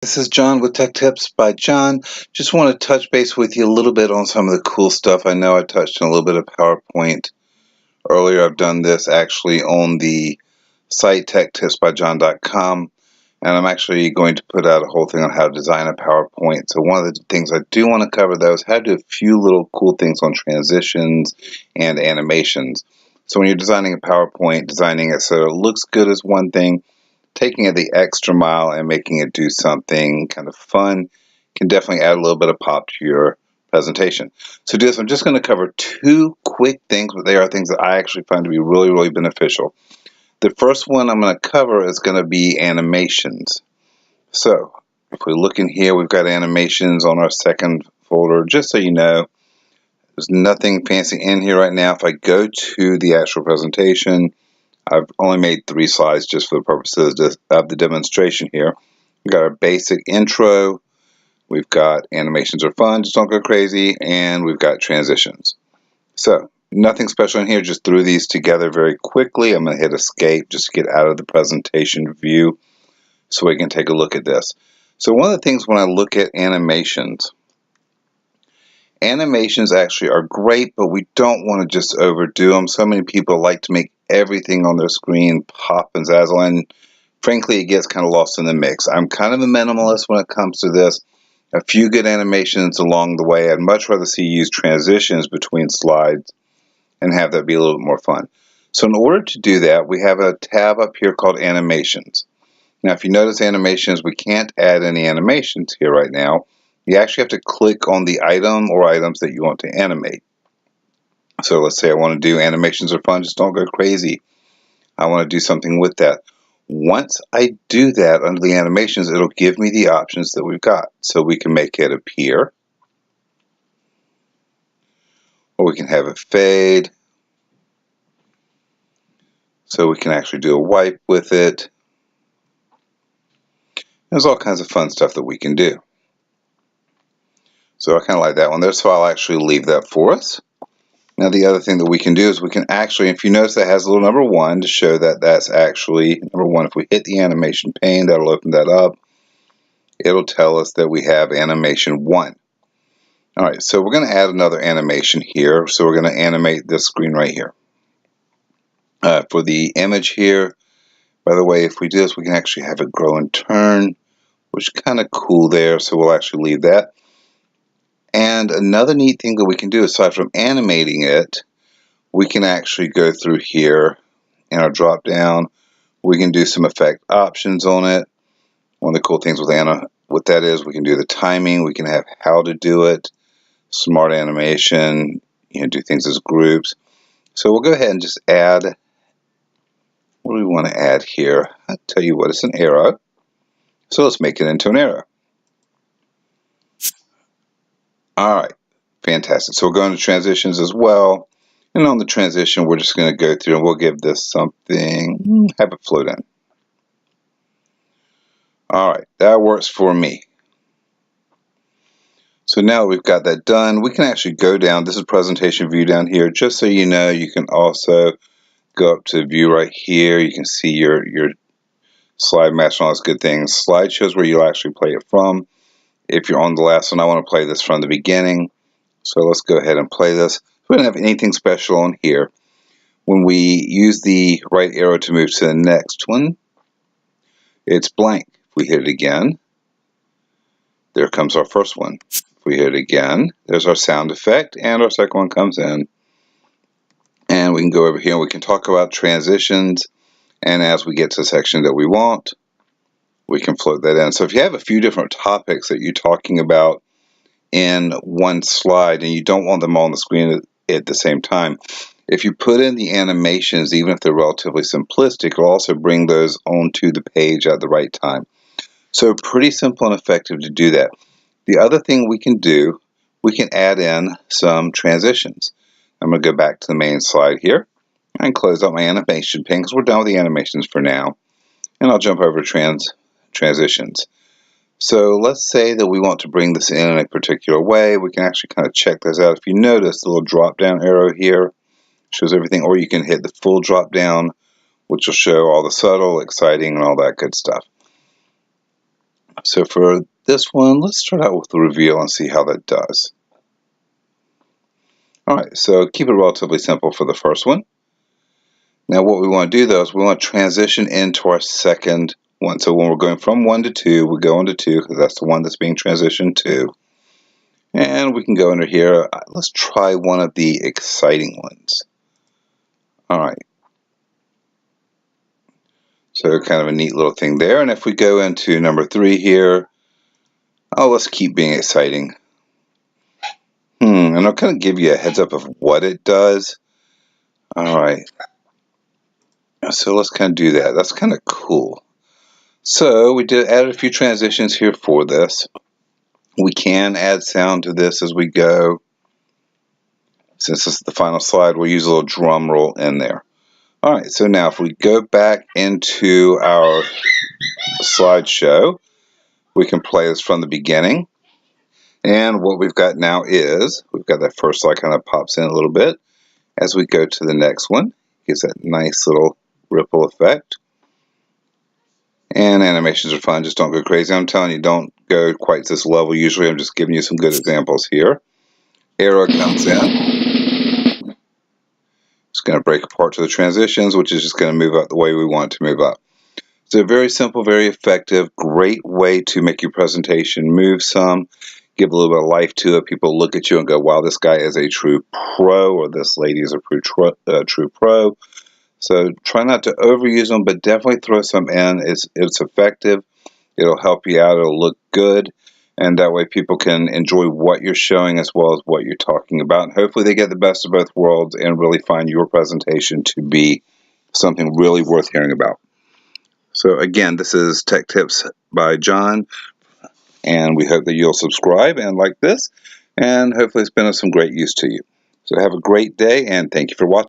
This is John with Tech Tips by John. Just want to touch base with you a little bit on some of the cool stuff. I know I touched on a little bit of PowerPoint earlier. I've done this actually on the site techtipsbyjohn.com, and I'm actually going to put out a whole thing on how to design a PowerPoint. So one of the things I do want to cover, though, is how to do a few little cool things on transitions and animations. So when you're designing a PowerPoint, designing it so it looks good is one thing. Taking it the extra mile and making it do something kind of fun can definitely add a little bit of pop to your presentation. So do this. I'm just going to cover two quick things, but they are things that I actually find to be really, really beneficial. The first one I'm going to cover is going to be animations. So if we look in here, we've got animations on our second folder. Just so you know, there's nothing fancy in here right now. If I go to the actual presentation, I've only made 3 slides just for the purposes of the demonstration here. We've got our basic intro, we've got animations are fun, just don't go crazy, and we've got transitions. So nothing special in here, just threw these together very quickly. I'm going to hit escape just to get out of the presentation view so we can take a look at this. So one of the things when I look at animations actually are great, but we don't want to just overdo them. So many people like to make everything on their screen pop and zazzle, and frankly, it gets kind of lost in the mix. I'm kind of a minimalist when it comes to this. A few good animations along the way. I'd much rather see you use transitions between slides and have that be a little bit more fun. So in order to do that, we have a tab up here called Animations. Now, if you notice animations, we can't add any animations here right now. You actually have to click on the item or items that you want to animate. So let's say I want to do animations are fun, just don't go crazy. I want to do something with that. Once I do that under the animations, it'll give me the options that we've got. So we can make it appear, or we can have it fade. So we can actually do a wipe with it. There's all kinds of fun stuff that we can do. So I kind of like that one there, so I'll actually leave that for us. Now the other thing that we can do is we can actually, if you notice that has a little number 1 to show that that's actually number 1. If we hit the animation pane, that'll open that up. It'll tell us that we have animation 1. Alright, so we're going to add another animation here. So we're going to animate this screen right here. For the image here, by the way, if we do this, we can actually have it grow and turn, which is kind of cool there, so we'll actually leave that. And another neat thing that we can do, aside from animating it, we can actually go through here in our drop down. We can do some effect options on it. One of the cool things with that is we can do the timing, we can have how to do it, smart animation, do things as groups. So we'll go ahead and just add, what do we want to add here? I'll tell you what, it's an arrow. So let's make it into an arrow. Alright, fantastic. So we'll go into transitions as well. And on the transition, we're just going to go through and we'll give this something, have it float in. Alright, that works for me. So now we've got that done, we can actually go down. This is presentation view down here. Just so you know, you can also go up to view right here. You can see your slide master and all those good things. Slide shows where you'll actually play it from. If you're on the last one, I want to play this from the beginning. So let's go ahead and play this. We don't have anything special on here. When we use the right arrow to move to the next one, it's blank. If we hit it again, there comes our first one. If we hit it again, there's our sound effect, and our second one comes in. And we can go over here and we can talk about transitions. And as we get to the section that we want, we can float that in. So if you have a few different topics that you're talking about in one slide and you don't want them all on the screen at the same time, if you put in the animations, even if they're relatively simplistic, it'll also bring those onto the page at the right time. So pretty simple and effective to do that. The other thing we can do, we can add in some transitions. I'm going to go back to the main slide here and close out my animation pane because we're done with the animations for now. And I'll jump over to transitions. So let's say that we want to bring this in a particular way. We can actually kind of check this out. If you notice the little drop down arrow here shows everything, or you can hit the full drop down, which will show all the subtle, exciting, and all that good stuff. So for this one, let's start out with the reveal and see how that does. Alright, so keep it relatively simple for the first one. Now what we want to do though is we want to transition into our second one. So when we're going from 1 to 2, we go into 2 because that's the one that's being transitioned to. And we can go under here. Let's try one of the exciting ones. Alright. So kind of a neat little thing there. And if we go into number 3 here, let's keep being exciting. And I'll kind of give you a heads up of what it does. Alright. So let's kind of do that. That's kind of cool. So we added a few transitions here for this. We can add sound to this as we go. Since this is the final slide, we'll use a little drum roll in there. Alright, so now if we go back into our slideshow, we can play this from the beginning. And what we've got now is, we've got that first slide kind of pops in a little bit. As we go to the next one, gives that nice little ripple effect. And animations are fun, just don't go crazy. I'm telling you, don't go quite to this level usually. I'm just giving you some good examples here. Arrow comes in. It's going to break apart to the transitions, which is just going to move up the way we want it to move up. So very simple, very effective, great way to make your presentation move some, give a little bit of life to it. People look at you and go, wow, this guy is a true pro, or this lady is a true pro. So try not to overuse them, but definitely throw some in. It's effective. It'll help you out. It'll look good. And that way people can enjoy what you're showing as well as what you're talking about. And hopefully they get the best of both worlds and really find your presentation to be something really worth hearing about. So again, this is Tech Tips by John. And we hope that you'll subscribe and like this. And hopefully it's been of some great use to you. So have a great day and thank you for watching.